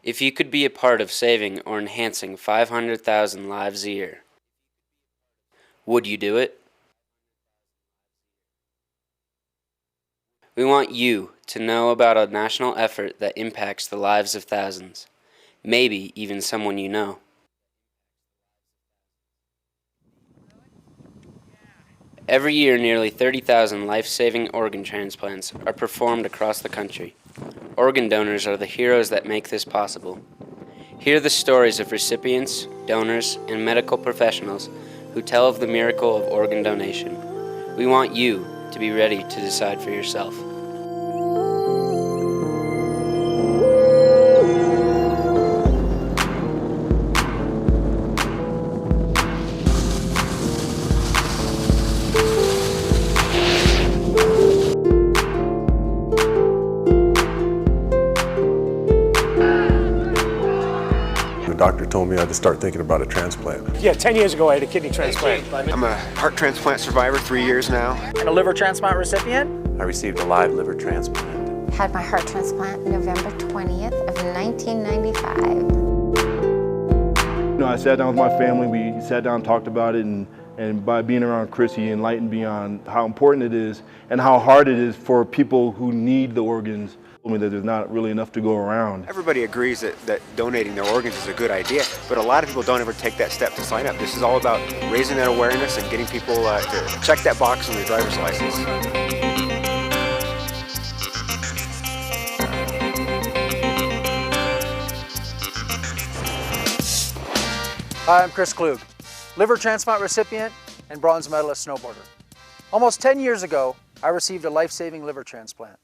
If you could be a part of saving or enhancing 500,000 lives a year, would you do it? We want you to know about a national effort that impacts the lives of thousands, maybe even someone you know. Every year, nearly 30,000 life-saving organ transplants are performed across the country. Organ donors are the heroes that make this possible. Hear the stories of recipients, donors, and medical professionals who tell of the miracle of organ donation. We want you to be ready to decide for yourself. The doctor told me I had to start thinking about a transplant. Yeah, 10 years ago I had a kidney transplant. I'm a heart transplant survivor, 3 years now. And a liver transplant recipient. I received a live liver transplant. Had my heart transplant November 20th of 1995. You know, I sat down with my family, we sat down and talked about it, and by being around Chris, he enlightened me on how important it is and how hard it is for people who need the organs. Told me that there's not really enough to go around. Everybody agrees that donating their organs is a good idea, but a lot of people don't ever take that step to sign up. This is all about raising that awareness and getting people to check that box on their driver's license. Hi, I'm Chris Klug, liver transplant recipient and bronze medalist snowboarder. Almost 10 years ago, I received a life-saving liver transplant.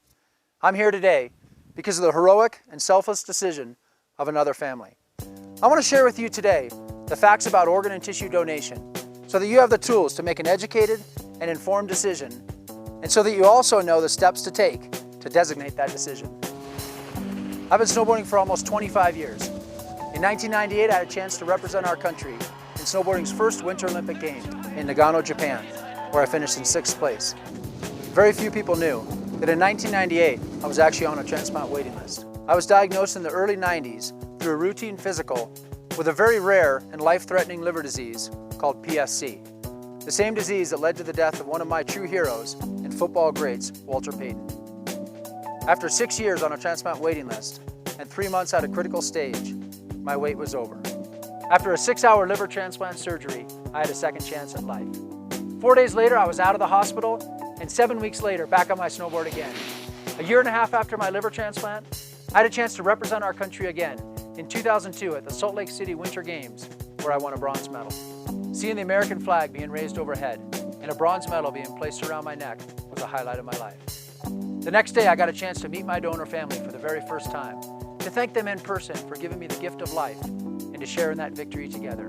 I'm here today because of the heroic and selfless decision of another family. I want to share with you today the facts about organ and tissue donation so that you have the tools to make an educated and informed decision, and so that you also know the steps to take to designate that decision. I've been snowboarding for almost 25 years. In 1998, I had a chance to represent our country in snowboarding's first Winter Olympic Games in Nagano, Japan, where I finished in 6th place. Very few people knew that in 1998, I was actually on a transplant waiting list. I was diagnosed in the early 90s through a routine physical with a very rare and life-threatening liver disease called PSC, the same disease that led to the death of one of my true heroes and football greats, Walter Payton. After 6 years on a transplant waiting list and 3 months at a critical stage, my wait was over. After a 6-hour liver transplant surgery, I had a second chance at life. 4 days later, I was out of the hospital, and 7 weeks later, back on my snowboard again. A year and a half after my liver transplant, I had a chance to represent our country again in 2002 at the Salt Lake City Winter Games, where I won a bronze medal. Seeing the American flag being raised overhead and a bronze medal being placed around my neck was a highlight of my life. The next day, I got a chance to meet my donor family for the very first time, to thank them in person for giving me the gift of life and to share in that victory together.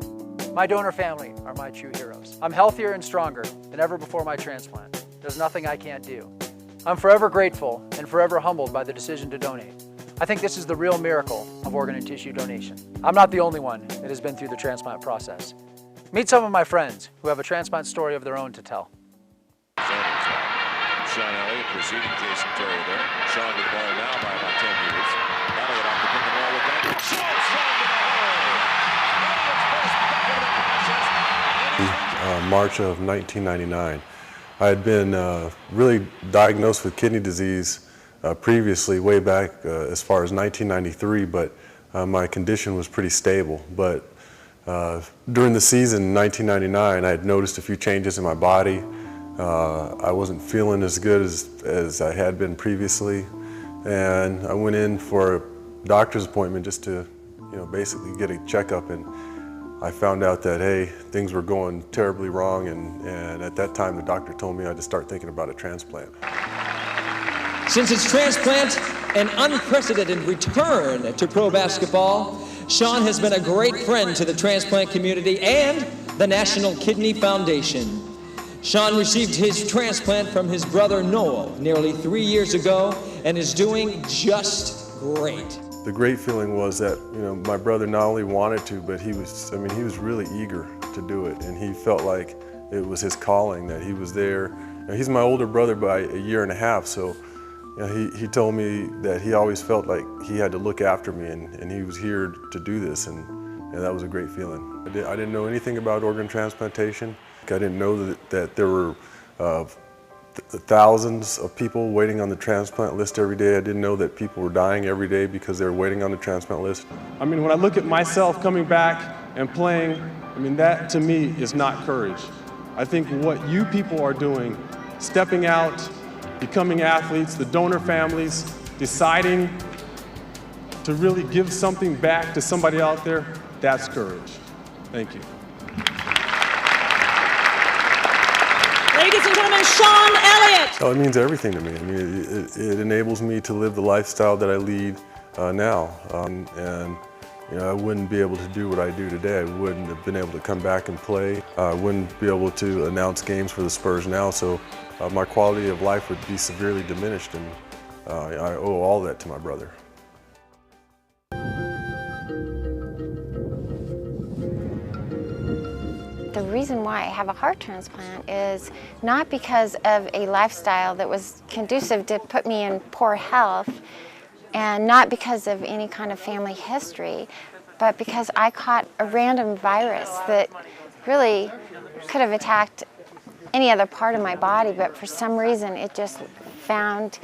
My donor family are my true heroes. I'm healthier and stronger than ever before my transplant. There's nothing I can't do. I'm forever grateful and forever humbled by the decision to donate. I think this is the real miracle of organ and tissue donation. I'm not the only one that has been through the transplant process. Meet some of my friends who have a transplant story of their own to tell. Sean Elliott preceding Jason Terry there. Sean with the ball now by about 10 meters. Elliott off the pick and roll with that. Shoots from the hole. March of 1999. I had been really diagnosed with kidney disease previously, way back as far as 1993, but my condition was pretty stable. But during the season, 1999, I had noticed a few changes in my body. I wasn't feeling as good as I had been previously, and I went in for a doctor's appointment just to, basically get a checkup, and I found out that, hey, things were going terribly wrong, and at that time the doctor told me I had to start thinking about a transplant. Since its transplant and unprecedented return to pro basketball, Sean has been a great friend to the transplant community and the National Kidney Foundation. Sean received his transplant from his brother Noel nearly 3 years ago and is doing just great. The great feeling was that, my brother not only wanted to, but he was really eager to do it, and he felt like it was his calling, that he was there. He's my older brother by a year and a half, so He told me that he always felt like he had to look after me, and he was here to do this, and that was a great feeling. I didn't know anything about organ transplantation. I didn't know that there were thousands of people waiting on the transplant list every day. I didn't know that people were dying every day because they were waiting on the transplant list. I mean, when I look at myself coming back and playing, I mean, that to me is not courage. I think what you people are doing, stepping out, becoming athletes, the donor families, deciding to really give something back to somebody out there, that's courage. Thank you. Ladies and gentlemen, Sean Elliott. Oh, it means everything to me. I mean, it enables me to live the lifestyle that I lead now. And you know, I wouldn't be able to do what I do today. I wouldn't have been able to come back and play. I wouldn't be able to announce games for the Spurs now. So my quality of life would be severely diminished, and I owe all that to my brother. The reason why I have a heart transplant is not because of a lifestyle that was conducive to put me in poor health, and not because of any kind of family history, but because I caught a random virus that really could have attacked any other part of my body, but for some reason it just found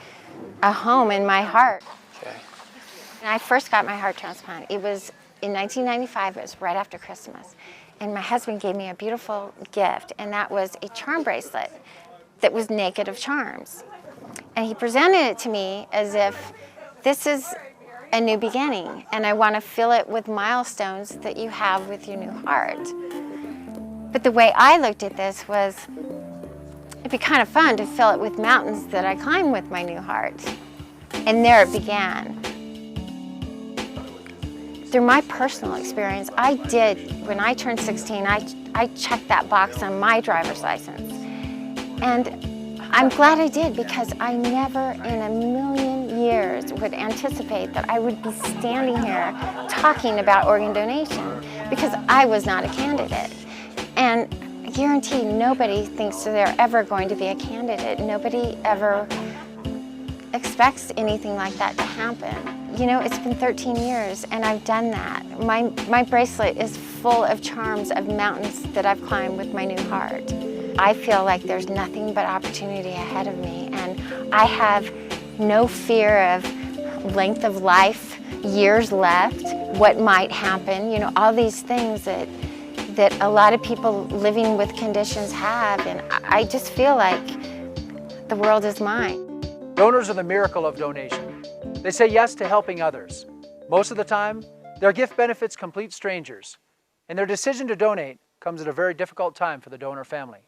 a home in my heart. Okay. When I first got my heart transplant, it was in 1995, it was right after Christmas. And my husband gave me a beautiful gift, and that was a charm bracelet that was naked of charms. And he presented it to me as if this is a new beginning, and I want to fill it with milestones that you have with your new heart. But the way I looked at this was, it'd be kind of fun to fill it with mountains that I climb with my new heart. And there it began. Through my personal experience, I did, when I turned 16, I checked that box on my driver's license. And I'm glad I did, because I never in a million years would anticipate that I would be standing here talking about organ donation, because I was not a candidate. And I guarantee nobody thinks they're ever going to be a candidate. Nobody ever expects anything like that to happen. You know, it's been 13 years and I've done that. My bracelet is full of charms of mountains that I've climbed with my new heart. I feel like there's nothing but opportunity ahead of me, and I have no fear of length of life, years left, what might happen, you know, all these things that a lot of people living with conditions have, and I just feel like the world is mine. Donors are the miracle of donation. They say yes to helping others. Most of the time, their gift benefits complete strangers, and their decision to donate comes at a very difficult time for the donor family.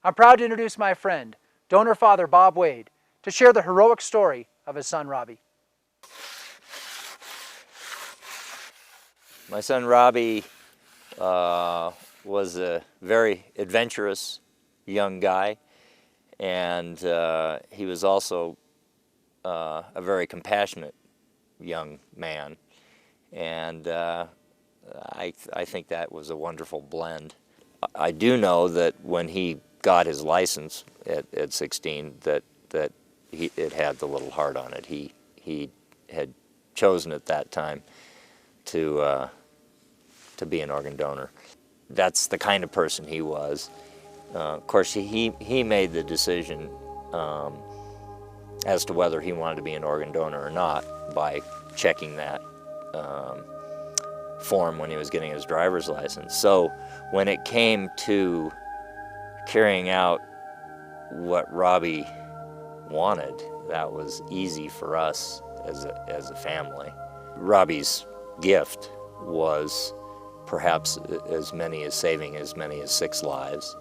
I'm proud to introduce my friend, donor father Bob Wade, to share the heroic story of his son Robbie. My son Robbie was a very adventurous young guy, and he was also a very compassionate young man, and I think that was a wonderful blend. I do know that when he got his license at 16, that it had the little heart on it. He had chosen at that time to be an organ donor. That's the kind of person he was. Of course, he made the decision as to whether he wanted to be an organ donor or not by checking that form when he was getting his driver's license. So when it came to carrying out what Robbie wanted, that was easy for us as a family. Robbie's gift was perhaps saving as many as 6 lives,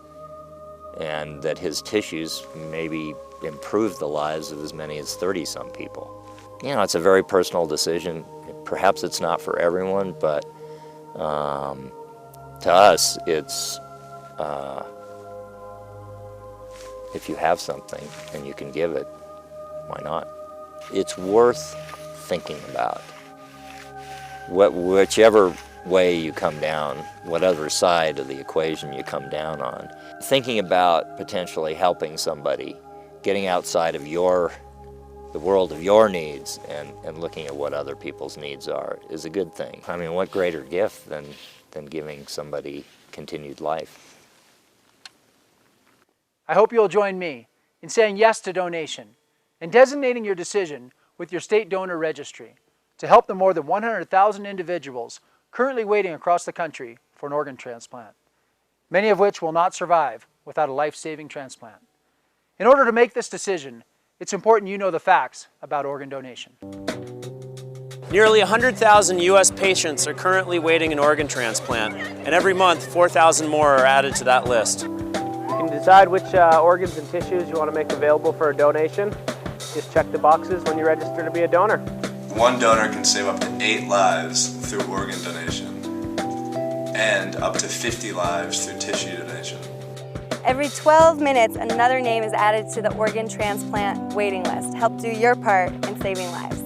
and that his tissues maybe improved the lives of as many as 30-some people. You know, it's a very personal decision. Perhaps it's not for everyone, but to us, it's if you have something and you can give it, why not? It's worth thinking about. Whichever way you come down, whatever side of the equation you come down on, thinking about potentially helping somebody, getting outside of your the world of your needs and looking at what other people's needs are is a good thing. I mean, what greater gift than giving somebody continued life? I hope you'll join me in saying yes to donation and designating your decision with your state donor registry to help the more than 100,000 individuals currently waiting across the country for an organ transplant, many of which will not survive without a life-saving transplant. In order to make this decision, it's important you know the facts about organ donation. Nearly 100,000 U.S. patients are currently waiting an organ transplant, and every month 4,000 more are added to that list. You can decide which organs and tissues you want to make available for a donation. Just check the boxes when you register to be a donor. One donor can save up to 8 lives through organ donation and up to 50 lives through tissue donation. Every 12 minutes, another name is added to the organ transplant waiting list. Help do your part in saving lives.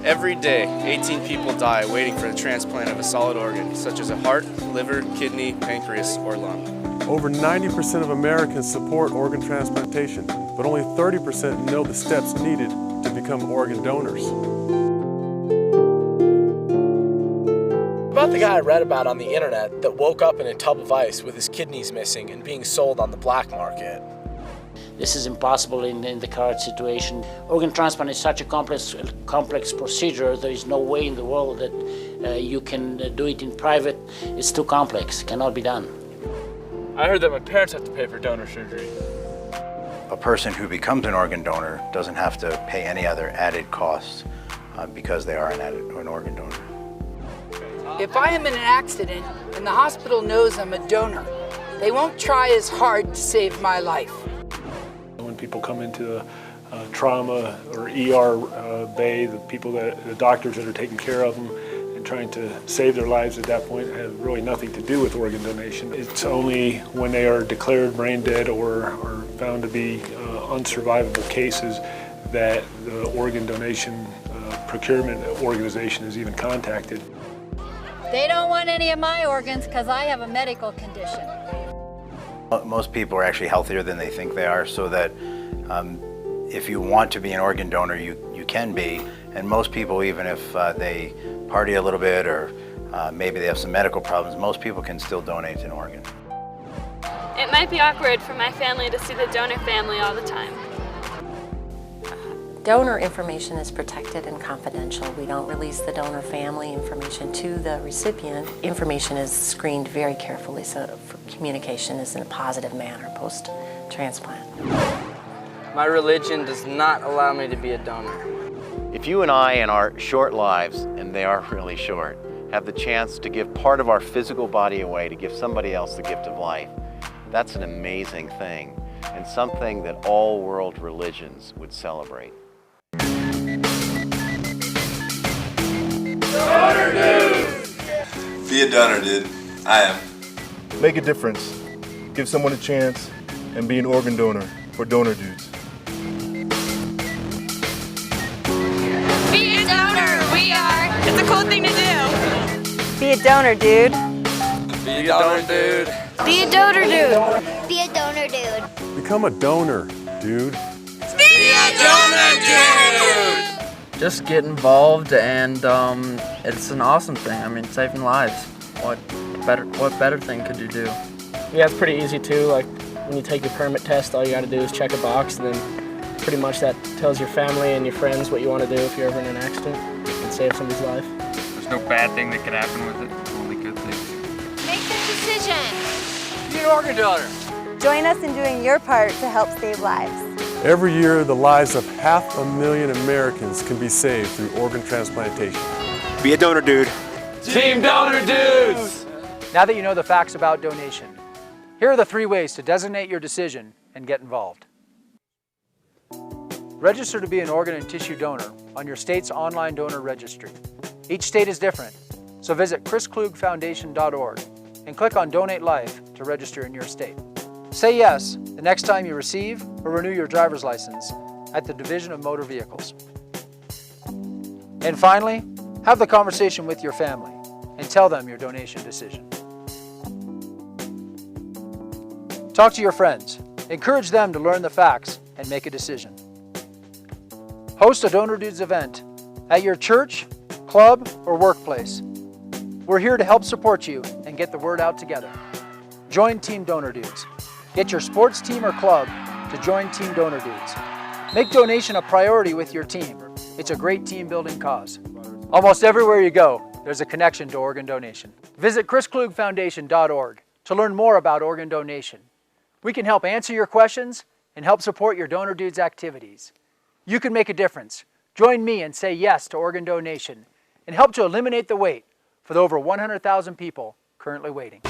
Every day, 18 people die waiting for the transplant of a solid organ, such as a heart, liver, kidney, pancreas, or lung. Over 90% of Americans support organ transplantation, but only 30% know the steps needed to become organ donors. About the guy I read about on the internet that woke up in a tub of ice with his kidneys missing and being sold on the black market. This is impossible in the current situation. Organ transplant is such a complex procedure. There is no way in the world that you can do it in private. It's too complex, cannot be done. I heard that my parents have to pay for donor surgery. A person who becomes an organ donor doesn't have to pay any other added costs because they are an organ donor. If I am in an accident and the hospital knows I'm a donor, they won't try as hard to save my life. When people come into a trauma or ER bay, the doctors that are taking care of them and trying to save their lives at that point have really nothing to do with organ donation. It's only when they are declared brain dead or found to be unsurvivable cases that the organ donation procurement organization is even contacted. They don't want any of my organs because I have a medical condition. Most people are actually healthier than they think they are, so that if you want to be an organ donor, you can be. And most people, even if they party a little bit or maybe they have some medical problems, most people can still donate an organ. It might be awkward for my family to see the donor family all the time. Donor information is protected and confidential. We don't release the donor family information to the recipient. Information is screened very carefully so for communication is in a positive manner post-transplant. My religion does not allow me to be a donor. If you and I in our short lives, and they are really short, have the chance to give part of our physical body away to give somebody else the gift of life, that's an amazing thing and something that all world religions would celebrate. Donor dude! Be a donor, dude. I am. Make a difference. Give someone a chance and be an organ donor for Donor Dudes. Be a donor, we are. It's a cool thing to do. Be a donor, dude. Be a donor, dude. Be a donor, dude. Be a donor, dude. Become a donor, dude. Be a donor, dude! Just get involved, and it's an awesome thing. I mean, saving lives. What better thing could you do? Yeah, it's pretty easy too. Like when you take your permit test, all you got to do is check a box, and then pretty much that tells your family and your friends what you want to do if you're ever in an accident and save somebody's life. There's no bad thing that can happen with it, only good things. Make the decision. Be an organ donor. Join us in doing your part to help save lives. Every year, the lives of 500,000 Americans can be saved through organ transplantation. Be a donor, dude. Team Donor Dudes! Now that you know the facts about donation, here are the 3 ways to designate your decision and get involved. Register to be an organ and tissue donor on your state's online donor registry. Each state is different, so visit chrisklugfoundation.org and click on Donate Life to register in your state. Say yes the next time you receive or renew your driver's license at the Division of Motor Vehicles. And finally, have the conversation with your family and tell them your donation decision. Talk to your friends, encourage them to learn the facts and make a decision. Host a Donor Dudes event at your church, club, or workplace. We're here to help support you and get the word out together. Join Team Donor Dudes. Get your sports team or club to join Team Donor Dudes. Make donation a priority with your team. It's a great team building cause. Almost everywhere you go, there's a connection to organ donation. Visit chrisklugfoundation.org to learn more about organ donation. We can help answer your questions and help support your Donor Dudes activities. You can make a difference. Join me and say yes to organ donation and help to eliminate the wait for the over 100,000 people currently waiting.